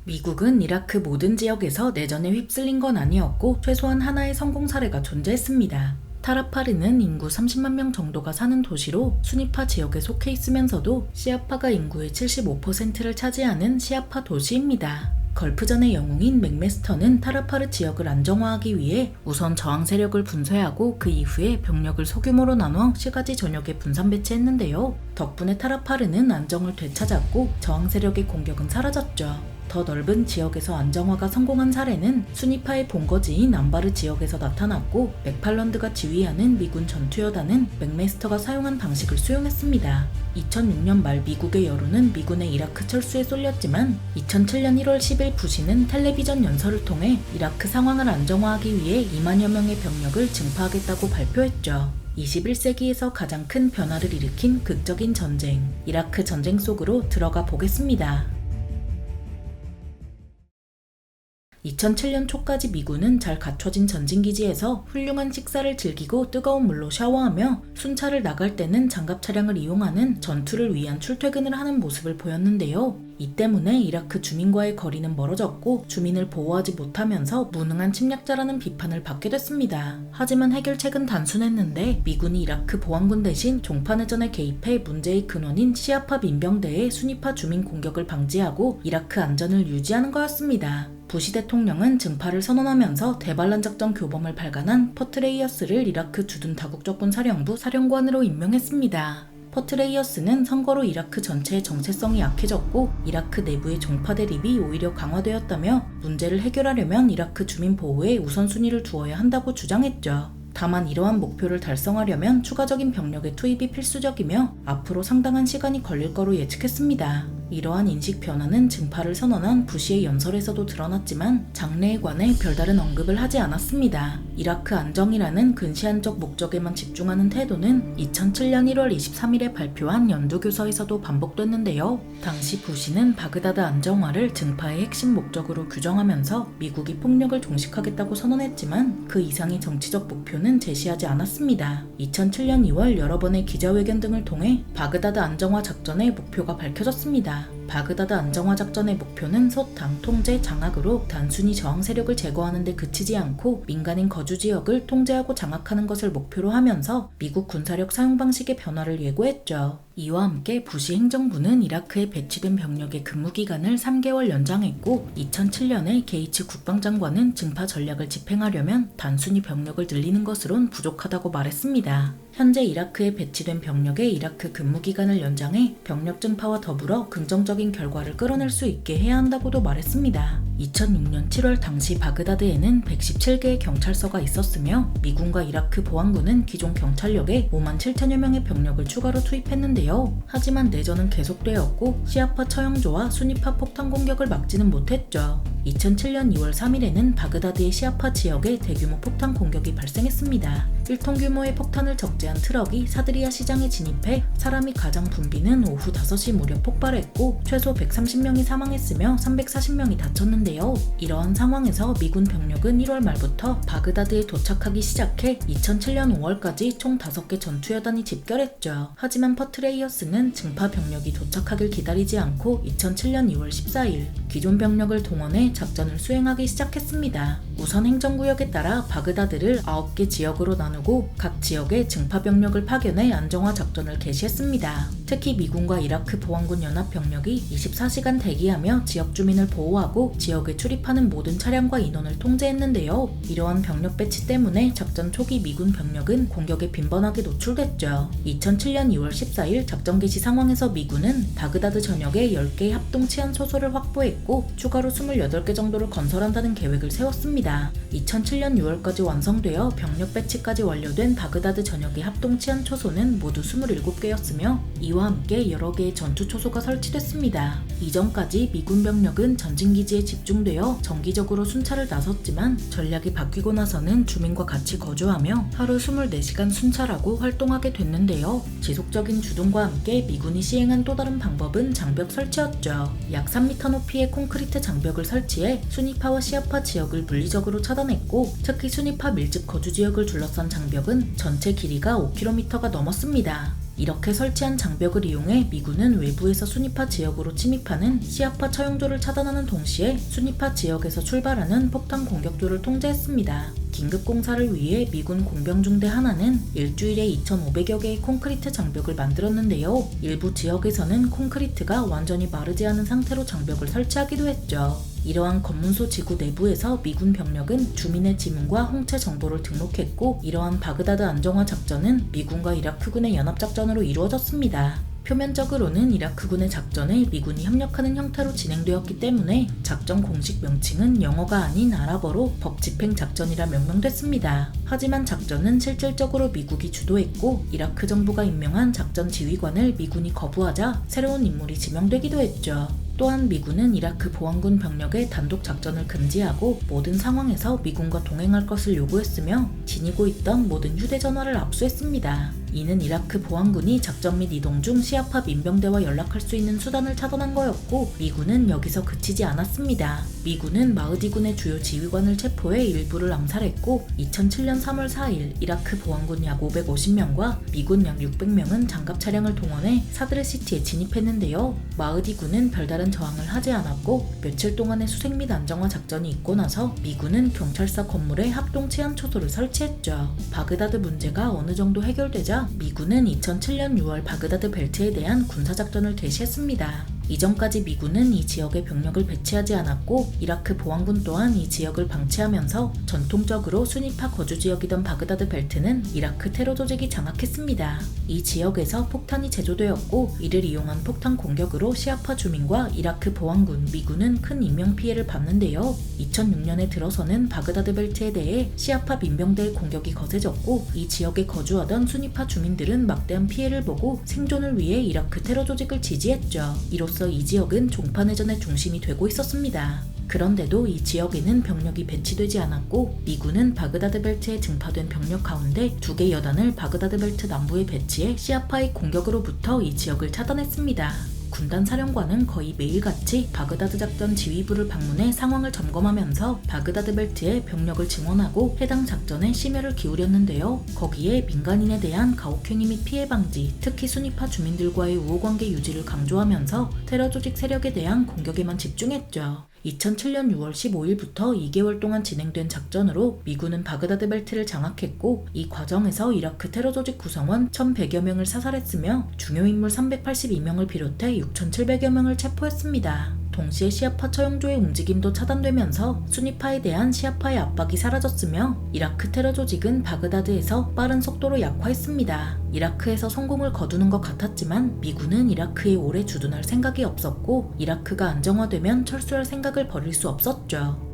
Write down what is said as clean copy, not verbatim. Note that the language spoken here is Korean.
미국은 이라크 모든 지역에서 내전에 휩쓸린 건 아니었고 최소한 하나의 성공 사례가 존재했습니다. 타라파르는 인구 30만 명 정도가 사는 도시로 수니파 지역에 속해 있으면서도 시아파가 인구의 75%를 차지하는 시아파 도시입니다. 걸프전의 영웅인 맥메스터는 타라파르 지역을 안정화하기 위해 우선 저항 세력을 분쇄하고 그 이후에 병력을 소규모로 나눠 시가지 전역에 분산 배치했는데요. 덕분에 타라파르는 안정을 되찾았고 저항 세력의 공격은 사라졌죠. 더 넓은 지역에서 안정화가 성공한 사례는 수니파의 본거지인 안바르 지역에서 나타났고 맥팔런드가 지휘하는 미군 전투여단은 맥메스터가 사용한 방식을 수용했습니다. 2006년 말 미국의 여론은 미군의 이라크 철수에 쏠렸지만 2007년 1월 10일 부시는 텔레비전 연설을 통해 이라크 상황을 안정화하기 위해 2만여 명의 병력을 증파하겠다고 발표했죠. 21세기에서 가장 큰 변화를 일으킨 극적인 전쟁, 이라크 전쟁 속으로 들어가 보겠습니다. 2007년 초까지 미군은 잘 갖춰진 전진기지에서 훌륭한 식사를 즐기고 뜨거운 물로 샤워하며 순찰을 나갈 때는 장갑 차량을 이용하는 전투를 위한 출퇴근을 하는 모습을 보였는데요. 이 때문에 이라크 주민과의 거리는 멀어졌고 주민을 보호하지 못하면서 무능한 침략자라는 비판을 받게 됐습니다. 하지만 해결책은 단순했는데 미군이 이라크 보안군 대신 종파내전에 개입해 문제의 근원인 시아파 민병대의 수니파 주민 공격을 방지하고 이라크 안전을 유지하는 거였습니다. 부시 대통령은 증파를 선언하면서 대반란 작전 교범을 발간한 퍼트레이어스를 이라크 주둔 다국적군 사령부 사령관으로 임명했습니다. 퍼트레이어스는 선거로 이라크 전체의 정체성이 약해졌고 이라크 내부의 종파 대립이 오히려 강화되었다며 문제를 해결하려면 이라크 주민 보호에 우선순위를 두어야 한다고 주장했죠. 다만 이러한 목표를 달성하려면 추가적인 병력의 투입이 필수적이며 앞으로 상당한 시간이 걸릴 거로 예측했습니다. 이러한 인식 변화는 증파를 선언한 부시의 연설에서도 드러났지만 장래에 관해 별다른 언급을 하지 않았습니다. 이라크 안정이라는 근시안적 목적에만 집중하는 태도는 2007년 1월 23일에 발표한 연두교서에서도 반복됐는데요. 당시 부시는 바그다드 안정화를 증파의 핵심 목적으로 규정하면서 미국이 폭력을 종식하겠다고 선언했지만 그 이상의 정치적 목표는 제시하지 않았습니다. 2007년 2월 여러 번의 기자회견 등을 통해 바그다드 안정화 작전의 목표가 밝혀졌습니다. 바그다드 안정화 작전의 목표는 소당 통제 장악으로 단순히 저항 세력을 제거하는 데 그치지 않고 민간인 거주 지역을 통제하고 장악하는 것을 목표로 하면서 미국 군사력 사용 방식의 변화를 예고했죠. 이와 함께 부시 행정부는 이라크에 배치된 병력의 근무 기간을 3개월 연장했고 2007년에 게이츠 국방장관은 증파 전략을 집행하려면 단순히 병력을 늘리는 것으론 부족하다고 말했습니다. 현재 이라크에 배치된 병력의 이라크 근무 기간을 연장해 병력 증파와 더불어 긍정적인 결과를 끌어낼 수 있게 해야 한다고도 말했습니다. 2006년 7월 당시 바그다드에는 117개의 경찰서가 있었으며 미군과 이라크 보안군은 기존 경찰력에 5만 7천여 명의 병력을 추가로 투입했는데요. 하지만 내전은 계속되었고 시아파 처형조와 수니파 폭탄 공격을 막지는 못했죠. 2007년 2월 3일에는 바그다드의 시아파 지역에 대규모 폭탄 공격이 발생했습니다. 1톤 규모의 폭탄을 적재한 트럭이 사드리아 시장에 진입해 사람이 가장 붐비는 오후 5시 무렵 폭발했고 최소 130명이 사망했으며 340명이 다쳤는데요. 이러한 상황에서 미군 병력은 1월 말부터 바그다드에 도착하기 시작해 2007년 5월까지 총 5개 전투여단이 집결했죠. 하지만 퍼트레이어스는 증파 병력이 도착하길 기다리지 않고 2007년 2월 14일 기존 병력을 동원해 작전을 수행하기 시작했습니다. 우선 행정구역에 따라 바그다드를 9개 지역으로 나누고 각 지역에 증파 병력을 파견해 안정화 작전을 개시했습니다. 특히 미군과 이라크 보안군 연합병력이 24시간 대기하며 지역 주민을 보호하고 지역에 출입하는 모든 차량과 인원을 통제했는데요. 이러한 병력 배치 때문에 작전 초기 미군 병력은 공격에 빈번하게 노출됐죠. 2007년 2월 14일 작전 개시 상황에서 미군은 바그다드 전역에 10개의 합동 치안 초소를 확보했고 추가로 28개 정도를 건설한다는 계획을 세웠습니다. 2007년 6월까지 완성되어 병력 배치까지 완료된 바그다드 전역의 합동 치안 초소는 모두 27개였으며 이와 함께 여러 개의 전투 초소가 설치됐습니다. 이전까지 미군 병력은 전진기지에 집중되어 정기적으로 순찰을 나섰지만 전략이 바뀌고 나서는 주민과 같이 거주하며 하루 24시간 순찰하고 활동하게 됐는데요. 지속적인 주둔과 함께 미군이 시행한 또 다른 방법은 장벽 설치였죠. 약 3m 높이의 콘크리트 장벽을 설치해 수니파와 시아파 지역을 물리적으로 차단했고 특히 수니파 밀집 거주 지역을 둘러싼 장벽은 전체 길이가 5km가 넘었습니다. 이렇게 설치한 장벽을 이용해 미군은 외부에서 순위파 지역으로 침입하는 시아파 처형조를 차단하는 동시에 순위파 지역에서 출발하는 폭탄 공격조를 통제했습니다. 긴급 공사를 위해 미군 공병중대 하나는 일주일에 2,500여 개의 콘크리트 장벽을 만들었는데요. 일부 지역에서는 콘크리트가 완전히 마르지 않은 상태로 장벽을 설치하기도 했죠. 이러한 검문소 지구 내부에서 미군 병력은 주민의 지문과 홍채 정보를 등록했고, 이러한 바그다드 안정화 작전은 미군과 이라크군의 연합작전으로 이루어졌습니다. 표면적으로는 이라크군의 작전에 미군이 협력하는 형태로 진행되었기 때문에 작전 공식 명칭은 영어가 아닌 아랍어로 법집행작전이라 명명됐습니다. 하지만 작전은 실질적으로 미국이 주도했고, 이라크 정부가 임명한 작전 지휘관을 미군이 거부하자 새로운 인물이 지명되기도 했죠. 또한 미군은 이라크 보안군 병력의 단독 작전을 금지하고 모든 상황에서 미군과 동행할 것을 요구했으며 지니고 있던 모든 휴대전화를 압수했습니다. 이는 이라크 보안군이 작전 및 이동 중 시아파 민병대와 연락할 수 있는 수단을 차단한 거였고, 미군은 여기서 그치지 않았습니다. 미군은 마흐디군의 주요 지휘관을 체포해 일부를 암살했고, 2007년 3월 4일 이라크 보안군 약 550명과 미군 약 600명은 장갑 차량을 동원해 사드르시티에 진입했는데요. 마흐디군은 별다른 저항을 하지 않았고, 며칠 동안의 수색 및 안정화 작전이 있고 나서 미군은 경찰서 건물에 합동 치안 초소를 설치했죠. 바그다드 문제가 어느 정도 해결되자 미군은 2007년 6월 바그다드 벨트에 대한 군사작전을 개시했습니다. 이전까지 미군은 이 지역에 병력을 배치하지 않았고, 이라크 보안군 또한 이 지역을 방치하면서 전통적으로 순위파 거주지역이던 바그다드 벨트는 이라크 테러 조직이 장악했습니다. 이 지역에서 폭탄이 제조되었고, 이를 이용한 폭탄 공격으로 시아파 주민과 이라크 보안군, 미군은 큰 인명피해를 봤는데요. 2006년에 들어서는 바그다드 벨트에 대해 시아파 민병대의 공격이 거세졌고, 이 지역에 거주하던 순위파 주민들은 막대한 피해를 보고 생존을 위해 이라크 테러 조직을 지지했죠. 이로써 이 지역은 종파내전의 중심이 되고 있었습니다. 그런데도 이 지역에는 병력이 배치되지 않았고, 미군은 바그다드 벨트에 증파된 병력 가운데 2개 여단을 바그다드 벨트 남부에 배치해 시아파의 공격으로부터 이 지역을 차단했습니다. 군단 사령관은 거의 매일같이 바그다드 작전 지휘부를 방문해 상황을 점검하면서 바그다드 벨트에 병력을 증원하고 해당 작전에 심혈을 기울였는데요. 거기에 민간인에 대한 가혹행위 및 피해 방지, 특히 순위파 주민들과의 우호관계 유지를 강조하면서 테러 조직 세력에 대한 공격에만 집중했죠. 2007년 6월 15일부터 2개월 동안 진행된 작전으로 미군은 바그다드 벨트를 장악했고, 이 과정에서 이라크 테러 조직 구성원 1,100여 명을 사살했으며 중요 인물 382명을 비롯해 6,700여 명을 체포했습니다. 동시에 시아파 처형조의 움직임도 차단되면서 순위파에 대한 시아파의 압박이 사라졌으며, 이라크 테러 조직은 바그다드에서 빠른 속도로 약화했습니다. 이라크에서 성공을 거두는 것 같았지만 미군은 이라크에 오래 주둔할 생각이 없었고, 이라크가 안정화되면 철수할 생각을 버릴 수 없었죠.